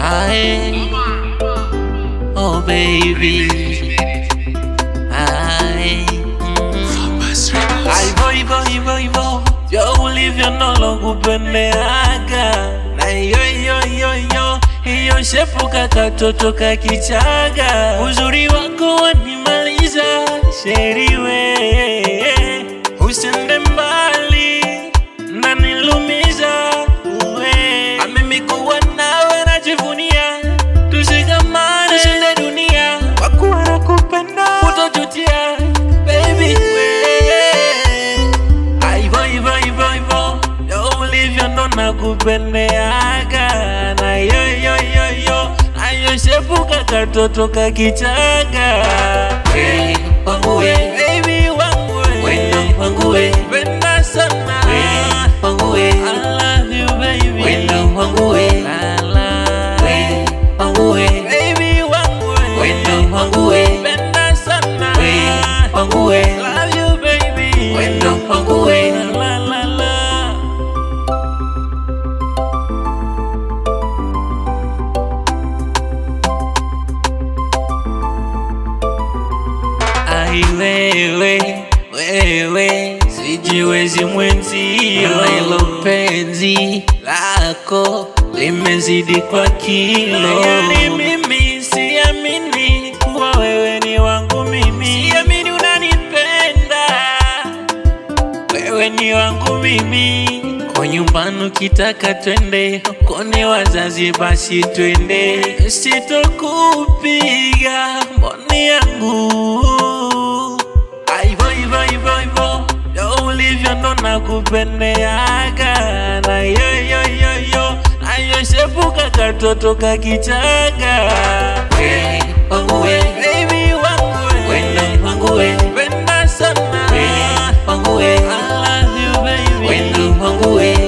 Aye, oh baby. Aye, Ivo, yo ulivyo nolo kupendeaga. Na hiyo shepu katoto kakichaga. Uzuri wako wanimaliza, sheriwe. Usende mbali, nanilumiza uwe. Mimi kuwa nawe najivunia. Tushikamane, tushinde dunia. Kwa kuwa nakupenda, utojutia, baby. Ivo, yo ulivyo ndo nakupendeaga. Na ayo shepuka katoto kakichaga. We, wangu we, baby wangu we, wendo wangu we, penda sana. we, wangu we, I love you baby. wendo wangu we, La la. we, wangu we, Baby wangu we, wendo wangu we, penda sana. we, wangu we, Love you baby. wendo wangu we. La la la. Ai wewe, sijiwezi mwenzio. Hilo penzi lako limezidi kwa kilo. Yani mimi siamini kuwa wewe ni wangu mimi. Siamini unanipenda, wewe ni wangu mimi. Kwa nyumbani ukitaka twende, kone wazazi basi twende. Sitokupiga mboni yangu. Ivo, yo ulivyo ndo nakupendeaga. Na ayo shepuka katoto kakichaga. We, wangu we, Baby wangu we, wendo wangu we, penda sana. we, wangu we, I love you baby. wendo wangu we.